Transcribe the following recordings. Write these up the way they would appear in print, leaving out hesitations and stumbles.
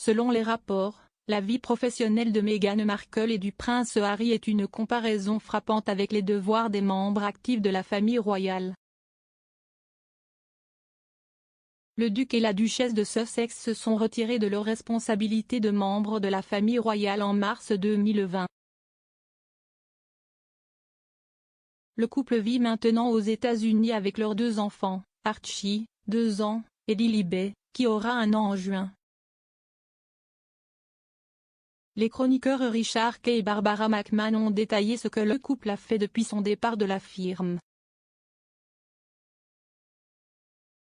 Selon les rapports, la vie professionnelle de Meghan Markle et du prince Harry est une comparaison frappante avec les devoirs des membres actifs de la famille royale. Le duc et la duchesse de Sussex se sont retirés de leurs responsabilités de membres de la famille royale en mars 2020. Le couple vit maintenant aux États-Unis avec leurs 2 enfants, Archie, 2 ans, et Lilibet, qui aura 1 an en juin. Les chroniqueurs Richard Kay et Barbara McMahon ont détaillé ce que le couple a fait depuis son départ de la firme.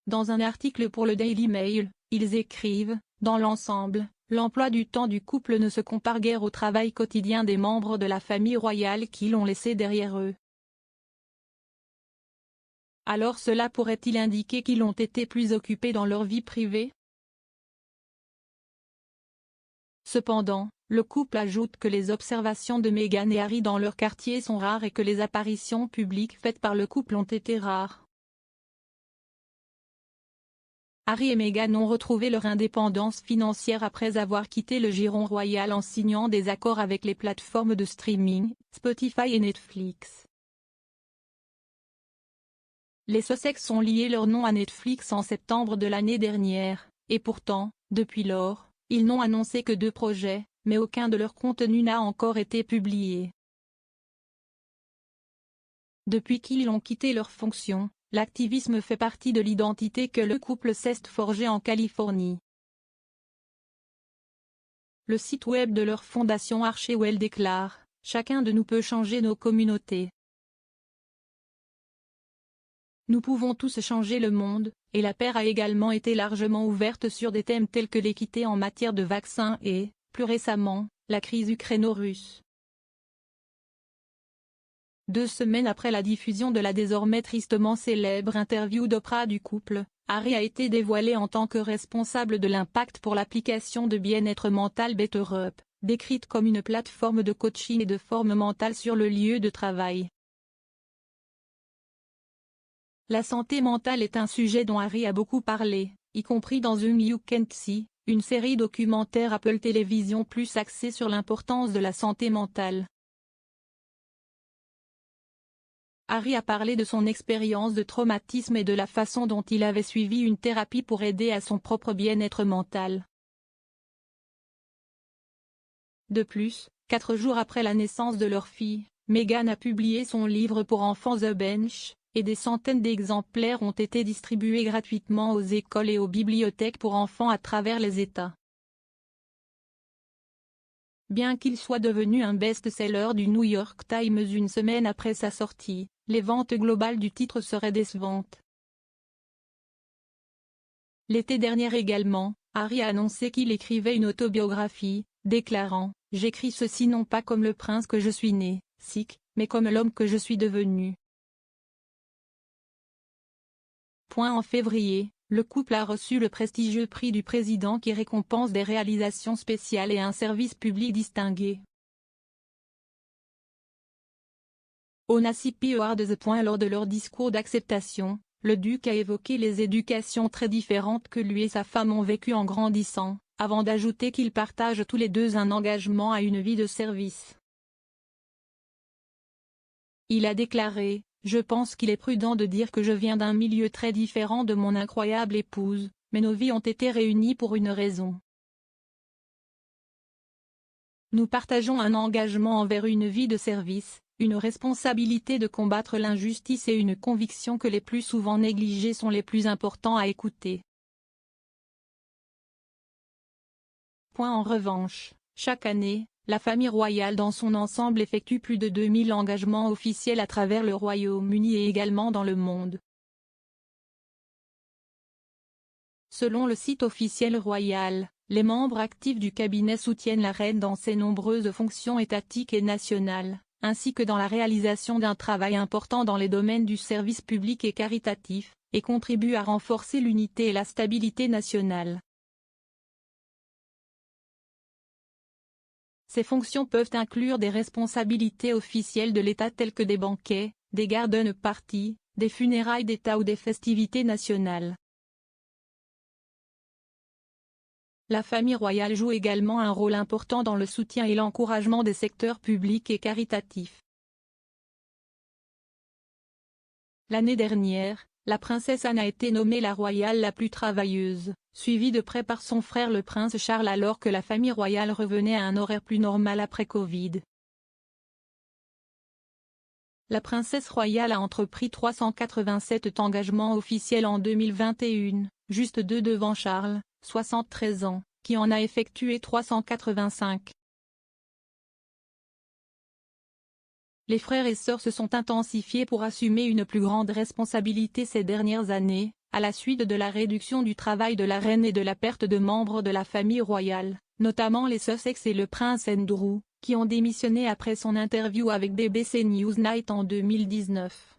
Dans un article pour le Daily Mail, ils écrivent « Dans l'ensemble, l'emploi du temps du couple ne se compare guère au travail quotidien des membres de la famille royale qui l'ont laissé derrière eux. Alors cela pourrait-il indiquer qu'ils ont été plus occupés dans leur vie privée ? » Cependant, le couple ajoute que les observations de Meghan et Harry dans leur quartier sont rares et que les apparitions publiques faites par le couple ont été rares. Harry et Meghan ont retrouvé leur indépendance financière après avoir quitté le giron royal en signant des accords avec les plateformes de streaming, Spotify et Netflix. Les Sussex ont lié leur nom à Netflix en septembre de l'année dernière, et pourtant, depuis lors, ils n'ont annoncé que 2 projets, mais aucun de leur contenu n'a encore été publié. Depuis qu'ils ont quitté leurs fonctions, l'activisme fait partie de l'identité que le couple s'est forgé en Californie. Le site web de leur fondation Archewell déclare « Chacun de nous peut changer nos communautés. Nous pouvons tous changer le monde », et la paire a également été largement ouverte sur des thèmes tels que l'équité en matière de vaccins et, plus récemment, la crise ukraino-russe. 2 semaines après la diffusion de la désormais tristement célèbre interview d'Oprah du couple, Harry a été dévoilé en tant que responsable de l'impact pour l'application de bien-être mental BetterUp, décrite comme une plateforme de coaching et de forme mentale sur le lieu de travail. La santé mentale est un sujet dont Harry a beaucoup parlé, y compris dans une You Can't See, une série documentaire Apple Télévision plus axée sur l'importance de la santé mentale. Harry a parlé de son expérience de traumatisme et de la façon dont il avait suivi une thérapie pour aider à son propre bien-être mental. De plus, 4 jours après la naissance de leur fille, Meghan a publié son livre pour enfants The Bench, et des centaines d'exemplaires ont été distribués gratuitement aux écoles et aux bibliothèques pour enfants à travers les États. Bien qu'il soit devenu un best-seller du New York Times une semaine après sa sortie, les ventes globales du titre seraient décevantes. L'été dernier également, Harry a annoncé qu'il écrivait une autobiographie, déclarant « J'écris ceci non pas comme le prince que je suis né, Sikh, mais comme l'homme que je suis devenu. » En février, le couple a reçu le prestigieux prix du président qui récompense des réalisations spéciales et un service public distingué. Au Nassip Awards. Lors de leur discours d'acceptation, le duc a évoqué les éducations très différentes que lui et sa femme ont vécues en grandissant, avant d'ajouter qu'ils partagent tous les 2 un engagement à une vie de service. Il a déclaré « Je pense qu'il est prudent de dire que je viens d'un milieu très différent de mon incroyable épouse, mais nos vies ont été réunies pour une raison. Nous partageons un engagement envers une vie de service, une responsabilité de combattre l'injustice et une conviction que les plus souvent négligés sont les plus importants à écouter. » En revanche, chaque année, la famille royale dans son ensemble effectue plus de 2000 engagements officiels à travers le Royaume-Uni et également dans le monde. Selon le site officiel royal, les membres actifs du cabinet soutiennent la reine dans ses nombreuses fonctions étatiques et nationales, ainsi que dans la réalisation d'un travail important dans les domaines du service public et caritatif, et contribuent à renforcer l'unité et la stabilité nationale. Ces fonctions peuvent inclure des responsabilités officielles de l'État telles que des banquets, des garden parties, des funérailles d'État ou des festivités nationales. La famille royale joue également un rôle important dans le soutien et l'encouragement des secteurs publics et caritatifs. L'année dernière, la princesse Anne a été nommée la royale la plus travailleuse, suivie de près par son frère le prince Charles alors que la famille royale revenait à un horaire plus normal après Covid. La princesse royale a entrepris 387 engagements officiels en 2021, juste 2 devant Charles, 73 ans, qui en a effectué 385. Les frères et sœurs se sont intensifiés pour assumer une plus grande responsabilité ces dernières années, à la suite de la réduction du travail de la reine et de la perte de membres de la famille royale, notamment les Sussex et le prince Andrew, qui ont démissionné après son interview avec BBC Newsnight en 2019.